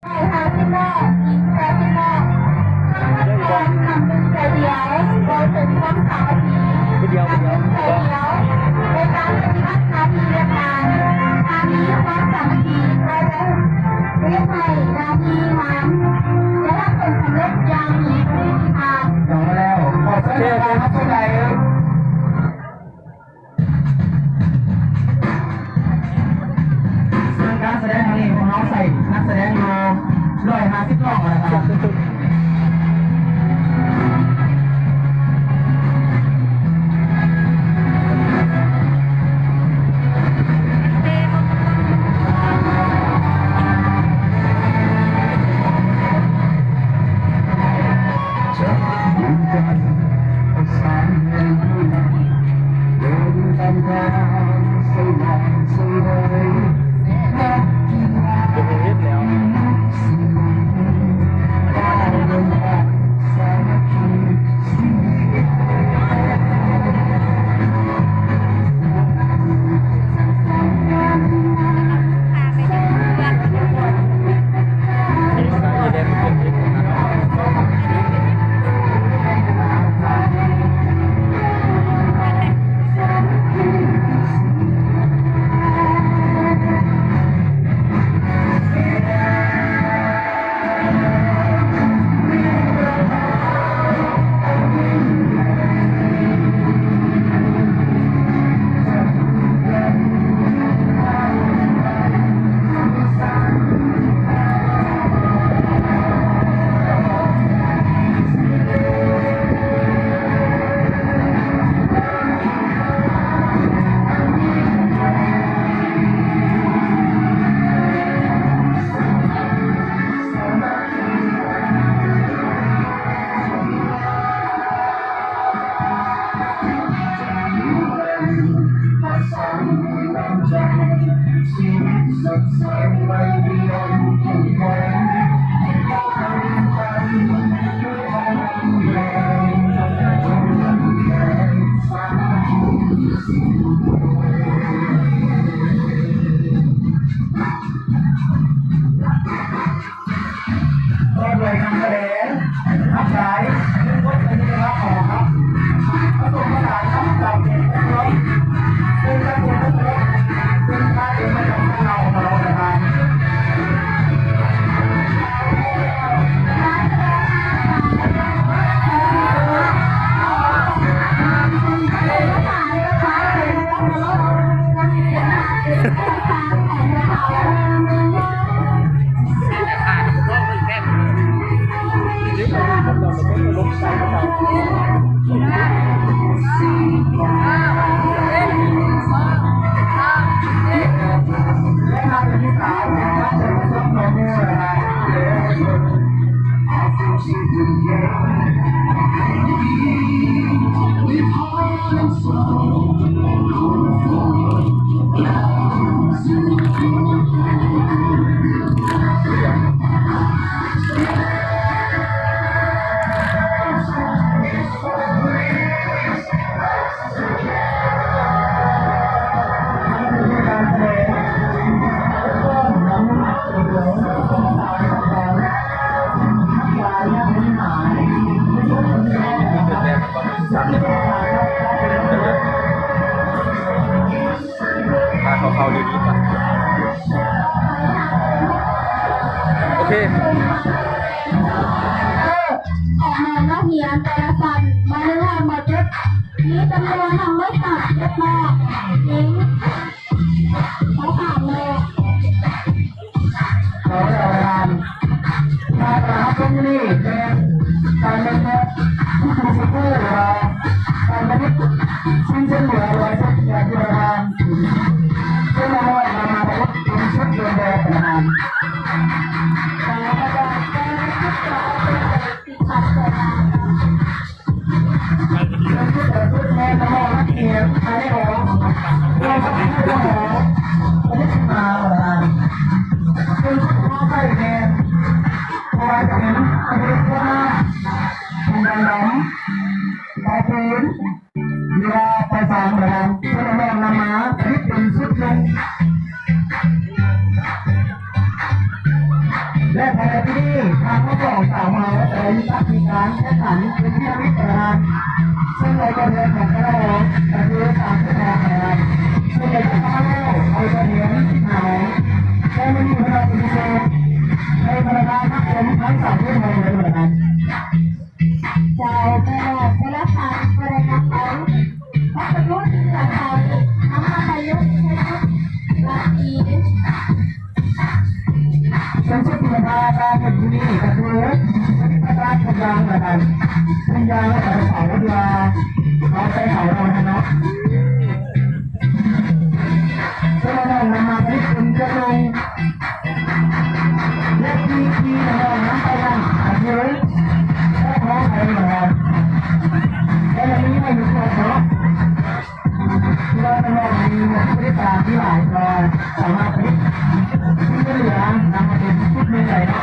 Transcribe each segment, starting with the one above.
ไปเดียวในการปฏิบัติหน้าที่ราชการทางนี้ความสามัคคีเราจะเรียกให้นาทีมันและถ้าเป็นสำเร็จอย่างมีประสิทธิภาพจบแล้วขอเชิญครับผู้ใดซึ่งการแสดงนี้ของน้องใส่นักแสดงอยู่150 กล้องนะครับเขาดีๆก่อนโอเคออกมานักเรียนแต่ละคนมาเรื่อยๆหมดยุดมีจำนวนทั้งหมดเจ็ดมากหญิงเขาถามเลยเราจะทำมาตราตรงนี้เป็นการเป็นผู้ถือสิทธิ์เราการเป็นสิ่งที่เหลือไว้สักอย่างที่เราทำซึ่งเรามาพูดถึงชุดเดิมแบบนั้นแต่ก็จะเป็นชุดต่อเป็นสีขาวสวยงามชุดเดิมชุดแทนเราละเอียดใช้หัวเราจะไม่หัวไม่ได้มาอะไรซึ่งข้อใส่แทนพอถึงอายุว่าทำงานน้องพอพื้นเวลาไปฟังเราจะลองนำมาผลิตเป็นชุดลง และภายในที่นี่ทางผู้ส่งสาวมาและแต่ละยุทธมีการแข่งขันเป็นที่วิจารณ์ซึ่งในตัวเรียนของคณะแต่คือสามผู้แทนนะครับซึ่งในคณะเอาตัวเรียนที่หายและไม่มีเวลาที่จะในบรรดานักเรียนทั้งสามผู้แทนเลยเหมือนกัน เจ้าไปบอกไปแล้วค่ะไปเลยนะเขาเขาจะรู้ที่เราทำมาประยุกต์ใช้ชุดราตรี เป็นชุดที่มาการเป็นที่นี่ก็คือปฏิบัติการทำยางเหมือนกันทำยางแล้วก็เผาเวลาเราใช้เผาเราเนาะซึ่งเรานำมาผลิตเป็นกระทงและที่เรานำไปยังอาชีพและท้องไทยเหมือนกันและในนี้ไม่มีตัวเนาะเราในโลกมีบริการที่หลายตัวสามารถผลิตที่เหลือนำมาเป็นชุดเนื้อใหญ่เนาะ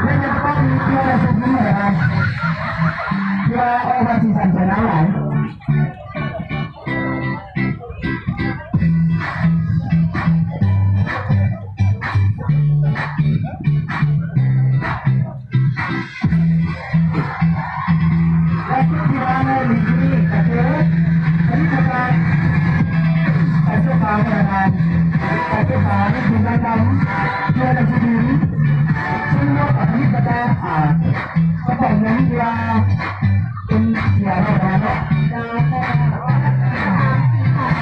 และจะต้องมีเกลือชุดนี้เหมือนกันเกลือเอามาสีสันสวยงามหลายและชุดที่ว่าในลิงนี้ก็คือผลิตภัณฑ์ใส่เสื้อผ้าเหมือนกันใส่เสื้อผ้าในถุงดำเกลือในชุดนี้ซึ่งนอกจากผลิตภัณฑ์กระป๋องน้ำเกลือเป็นเสียเราเนาะ เจ้าไปบอกว่าจะทำที่ขาดไป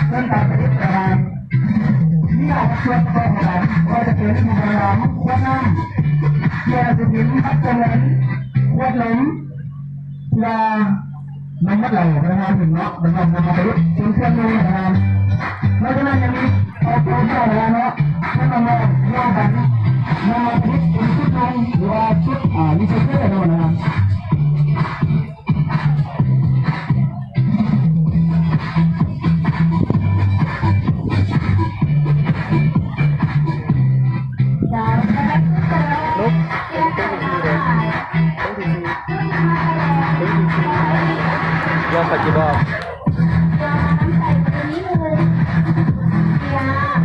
เส้นการผลิตภัณฑ์ที่อาจจะช่วยตัวของเราก็จะเป็นถุงดำขวดน้ำเกลือในชุดนี้พัดลมขวดลมยาน้ำมันไหลนะครับถึงเนาะมันนำมาประยุกต์เป็นเครื่องมือนะครับแล้วก็ยังมีเอาตัวเข้าแล้วเนาะให้มันมาร่วมกันนำมาประยุกต์เป็นชุดนงหรือว่าชุดวิเศษเลยนะครับ เจ้าไปแล้วก็เลย ลุก เกี่ยวกับอะไร ต้องถึงยอมปัจจุบัน เจ้าน้ำใส่ตัวนี้เลยเกียร์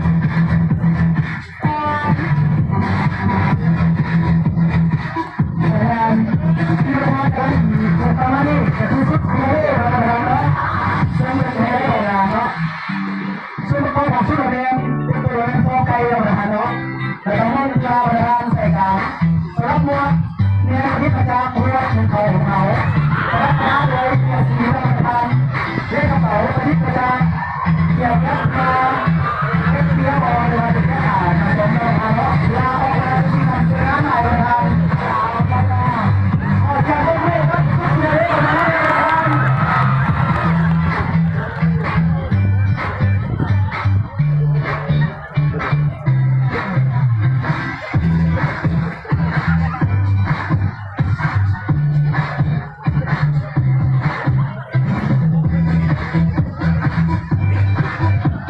ตอน ที่เราทำกันตอนนี้ก็คือชุดเท่นะครับซึ่งเป็นเท่นะครับซึ่งประกอบกับชุดเรียนเป็นตัวเรียนโฟกัสนะครับเนาะแต่ต้องให้เรานะครับใส่กันสำหรับหมวกเนี่ยที่ประจำหัวเป็นเขาของเขาสำหรับน้าเลยเกี่ยวกับสีประธานเรื่องกระเป๋าที่ประจำเกี่ยวกับมาเรื่องเดียวออกเลยจะแก้หาทางตรงนะครับเนาะลาออกมาที่ทำเสื้อหน่อยนะครับ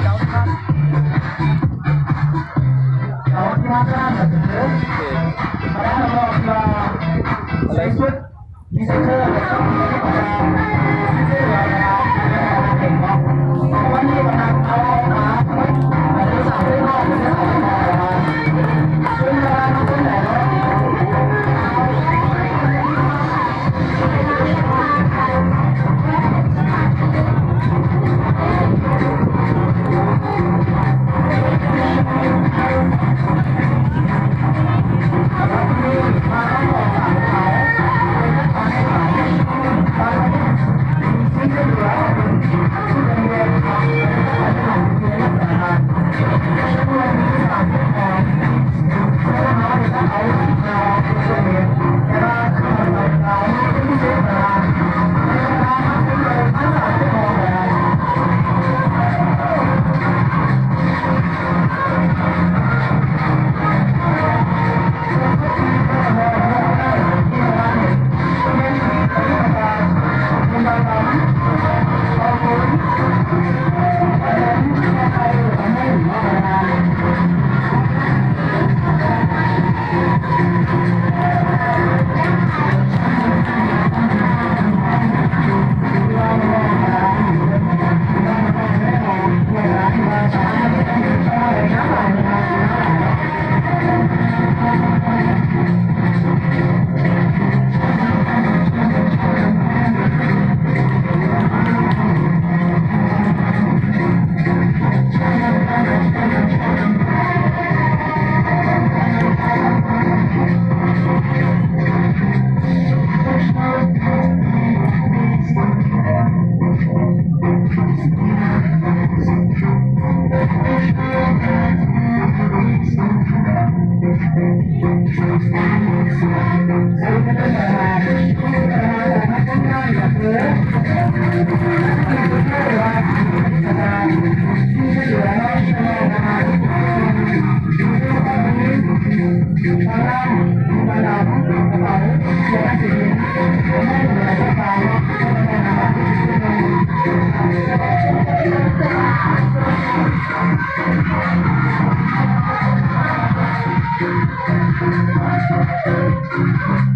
เจ้าท่า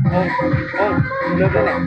โอ้โอ้เลิกแล้วแหละ